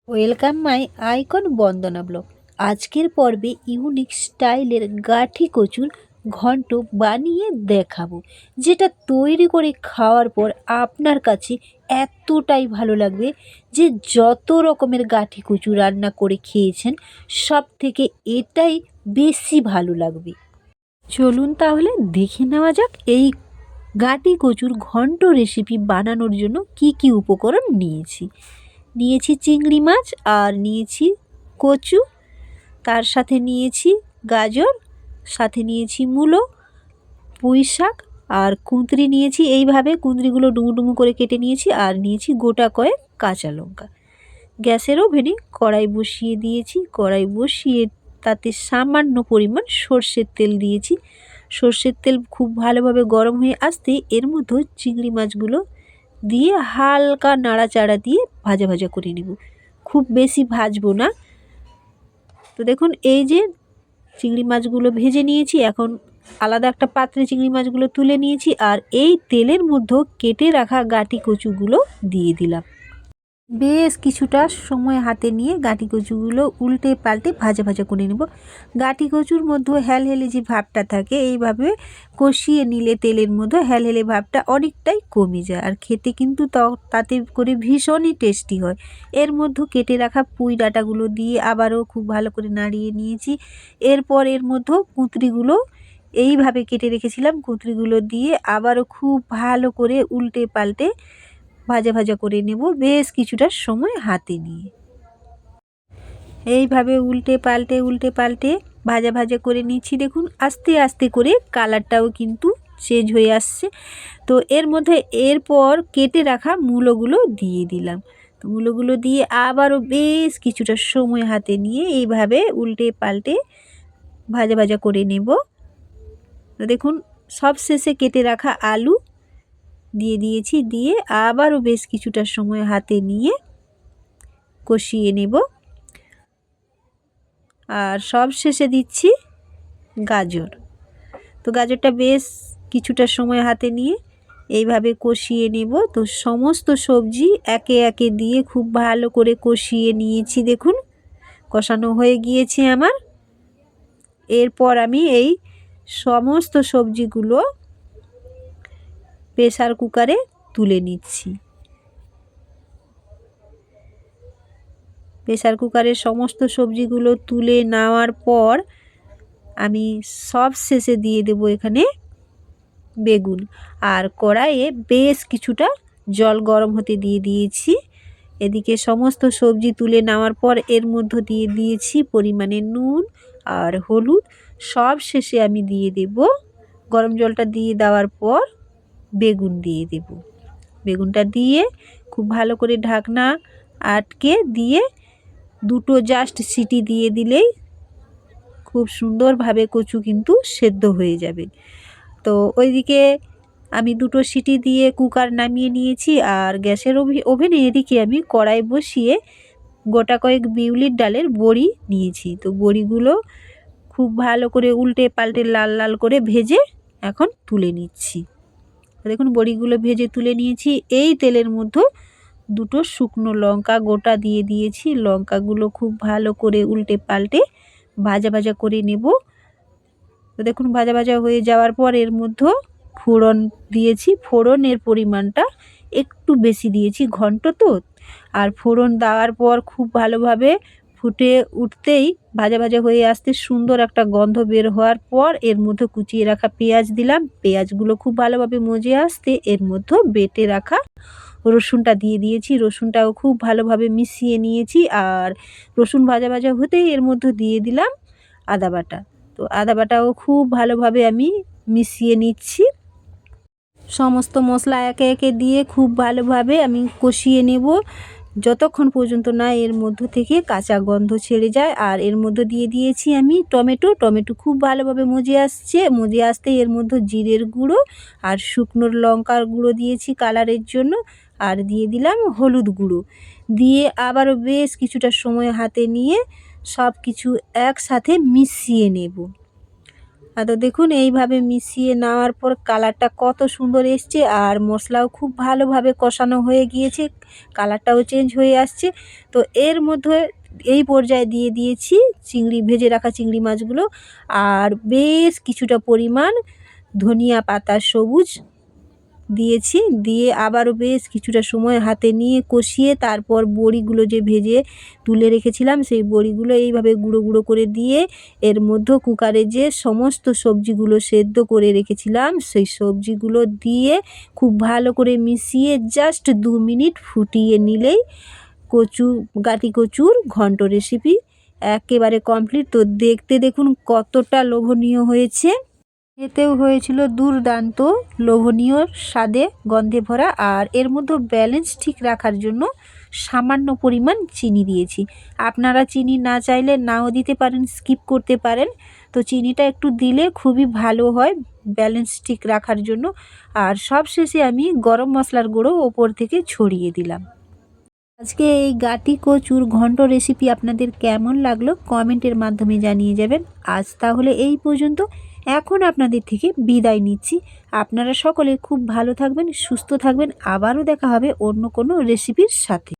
Welcome my icon Bandana blog. আজকের পর্বে unique স্টাইলের গাঠি কচুর ঘন্ট বানিয়ে দেখাবো, যেটা তৈরি করে খাওয়ার পর আপনার কাছে এতটাই ভালো লাগবে যে যত রকমের গাঠি কচু রান্না করে খেয়েছেন সব থেকে এটাই বেশি ভালো লাগবে। চলুন তাহলে দেখে নেওয়া যাক এই গাঠি কচুর ঘন্ট রেসিপি বানানোর জন্য কি কি উপকরণ নিয়েছি চিংড়ি মাছ, আর নিয়েছি কচু, তার সাথে নিয়েছি গাজর, সাথে নিয়েছি মূলো, পুঁই শাক আর কুঁদরি নিয়েছি। এইভাবে কুঁদরিগুলো ডুমু ডুমু করে কেটে নিয়েছি। আর নিয়েছি গোটা কয়েক কাঁচা লঙ্কা। গ্যাসের ওভেনে কড়াই বসিয়ে দিয়েছি। কড়াই বসিয়ে তাতে সামান্য পরিমাণ সর্ষের তেল দিয়েছি। সর্ষের তেল খুব ভালোভাবে গরম হয়ে আসতে এর মধ্যে চিংড়ি মাছগুলো দিয়ে হালকা নাড়াচাড়া দিয়ে ভাজা ভাজা করে নেব। খুব বেশি ভাজবো না। তো দেখুন এই যে চিংড়ি মাছগুলো ভেজে নিয়েছি। এখন আলাদা একটা পাত্রে চিংড়ি মাছগুলো তুলে নিয়েছি। আর এই তেলের মধ্যে কেটে রাখা গাঁটি কচুগুলো দিয়ে দিলাম। বেশ কিছুটা সময় হাতে নিয়ে গাঁটি কচুগুলো উল্টে পাল্টে ভাজা ভাজা করে নেব। গাঁটি কচুর মধ্যে হেলহেলে যে ভাবটা থাকে, এইভাবে কষিয়ে নিলে তেলের মধ্যে হেলহেলে ভাবটা অনেকটাই কমে যায়। আর খেতে কিন্তু তাতে করে ভীষণই টেস্টি হয়। এর মধ্যে কেটে রাখা পুঁই ডাঁটাগুলো দিয়ে আবারও খুব ভালো করে নাড়িয়ে নিয়েছি। এরপর এর মধ্যে কুঁদরিগুলো এইভাবে কেটে রেখেছিলাম, কুঁদরিগুলো দিয়ে আবারও খুব ভালো করে উল্টে পাল্টে ভাজা ভাজা করে নেব বেশ কিছুটা সময় হাতে নিয়ে। এইভাবে উল্টে পাল্টে ভাজা ভাজা করে নিচ্ছি। দেখুন আস্তে আস্তে করে কালারটাও কিন্তু চেঞ্জ হয়ে আসছে। তো এর মধ্যে এরপর কেটে রাখা মূলোগুলো দিয়ে দিলাম। তো মূলোগুলো দিয়ে আবারও বেশ কিছুটা সময় হাতে নিয়ে এইভাবে উল্টে পাল্টে ভাজা ভাজা করে নেব। তো দেখুন সব শেষে কেটে রাখা আলু দিয়ে দিয়েছি। দিয়ে আবারও বেশ কিছুটা সময় হাতে নিয়ে কষিয়ে নেব। আর সব শেষে দিচ্ছি গাজর। তো গাজরটা বেশ কিছুটা সময় হাতে নিয়ে এইভাবে কষিয়ে নেব। তো সমস্ত সবজি একে একে দিয়ে খুব ভালো করে কষিয়ে নিয়েছি। দেখুন কষানো হয়ে গিয়েছে আমার। এরপর আমি এই সমস্ত সবজিগুলো প্রেসার কুকারে তুলে নিচ্ছি। প্রেসার কুকারের সমস্ত সবজিগুলো তুলে নেওয়ার পর আমি সব শেষে দিয়ে দেব এখানে বেগুন। আর কড়াইয়ে বেশ কিছুটা জল গরম হতে দিয়ে দিয়েছি। এদিকে সমস্ত সবজি তুলে নেওয়ার পর এর মধ্যে দিয়ে দিয়েছি পরিমাণে নুন আর হলুদ। সব শেষে আমি দিয়ে দেব গরম জলটা দিয়ে দেওয়ার পর বেগুন দিয়ে দেব। বেগুনটা দিয়ে খুব ভালো করে ঢাকনা আটকে দিয়ে দুটো জাস্ট সিটি দিয়ে দিলেই খুব সুন্দরভাবে কচু কিন্তু সেদ্ধ হয়ে যাবে। তো ওইদিকে আমি দুটো সিটি দিয়ে কুকার নামিয়ে নিয়েছি। আর গ্যাসের ওভেনে এদিকে আমি কড়াই বসিয়ে গোটা কয়েক বিউলির ডালের বড়ি নিয়েছি। তো বড়িগুলো খুব ভালো করে উল্টে পাল্টে লাল লাল করে ভেজে এখন তুলে নিচ্ছি। দেখুন বড়িগুলো ভেজে তুলে নিয়েছি। এই তেলের মধ্যে দুটো শুকনো লঙ্কা গোটা দিয়ে দিয়েছি। লঙ্কাগুলো খুব ভালো করে উল্টে পাল্টে ভাজা ভাজা করে নেব। তো দেখুন ভাজা ভাজা হয়ে যাওয়ার পর এর মধ্যে ফোড়ন দিয়েছি। ফোড়নের পরিমাণটা একটু বেশি দিয়েছি, ঘন্ট তো। আর ফোড়ন দেওয়ার পর খুব ভালোভাবে ফুটে উঠতেই ভাজা ভাজা হয়ে আসতে সুন্দর একটা গন্ধ বের হওয়ার পর এর মধ্যে কুচিয়ে রাখা পেঁয়াজ দিলাম। পেঁয়াজগুলো খুব ভালোভাবে মজে আসতে এর মধ্যে বেটে রাখা রসুনটা দিয়ে দিয়েছি। রসুনটাও খুব ভালোভাবে মিশিয়ে নিয়েছি। আর রসুন ভাজা ভাজা হতেই এর মধ্যে দিয়ে দিলাম আদা বাটা। তো আদা বাটাও খুব ভালোভাবে আমি মিশিয়ে নিচ্ছি। সমস্ত মশলা একে একে দিয়ে খুব ভালোভাবে আমি কষিয়ে নেব যতক্ষণ পর্যন্ত না এর মধ্যে থেকে কাঁচা গন্ধ ছেড়ে যায়। আর এর মধ্যে দিয়ে দিয়েছি আমি টমেটো। টমেটো খুব ভালোভাবে মজে আসতে এর মধ্যে জিরের গুঁড়ো আর শুকনো লঙ্কার গুঁড়ো দিয়েছি কালারের জন্য। আর দিয়ে দিলাম হলুদ গুঁড়ো। দিয়ে আবারও বেশ কিছুটা সময় হাতে নিয়ে সব কিছু একসাথে মিশিয়ে নেব। তো দেখুন এইভাবে মিশিয়ে নেওয়ার পর কালারটা কত সুন্দর এসছে, আর মশলাও খুব ভালোভাবে কষানো হয়ে গিয়েছে, কালারটাও চেঞ্জ হয়ে আসছে। তো এর মধ্যে এই পর্যায়ে দিয়ে দিয়েছি ভেজে রাখা চিংড়ি মাছগুলো, আর বেশ কিছুটা পরিমাণ ধনিয়া পাতা সবুজ দিয়েছি। দিয়ে আবারও বেশ কিছুটা সময় হাতে নিয়ে কষিয়ে তারপর বড়িগুলো যে ভেজে তুলে রেখেছিলাম সেই বড়িগুলো এইভাবে গুঁড়ো গুঁড়ো করে দিয়ে এর মধ্যে কুকারে যে সমস্ত সবজিগুলো সেদ্ধ করে রেখেছিলাম সেই সবজিগুলো দিয়ে খুব ভালো করে মিশিয়ে জাস্ট 2 মিনিট ফুটিয়ে নিলেই গাটি কচুর ঘন্ট রেসিপি একেবারে কমপ্লিট। তো দেখতে দেখুন কতটা লোভনীয় হয়েছে, এতেও হয়েছিল দুর্দান্ত লোভনীয় স্বাদে গন্ধে ভরা। আর এর মধ্যে ব্যালেন্স ঠিক রাখার জন্য সামান্য পরিমাণ চিনি দিয়েছি। আপনারা চিনি না চাইলে নাও দিতে পারেন, স্কিপ করতে পারেন। তো চিনিটা একটু দিলে খুবই ভালো হয় ব্যালেন্স ঠিক রাখার জন্য। আর সবশেষে আমি গরম মশলার গুঁড়ো ওপর থেকে ছড়িয়ে দিলাম। আজকে এই গাটি কচুর ঘন্ট রেসিপি আপনাদের কেমন লাগলো কমেন্টের মাধ্যমে জানিয়ে যাবেন। আজ তাহলে এই পর্যন্ত, এখন আপনাদের থেকে বিদায় নিচ্ছি। আপনারা সকলে খুব ভালো থাকবেন, সুস্থ থাকবেন। আবারও দেখা হবে অন্য কোনো রেসিপির সাথে।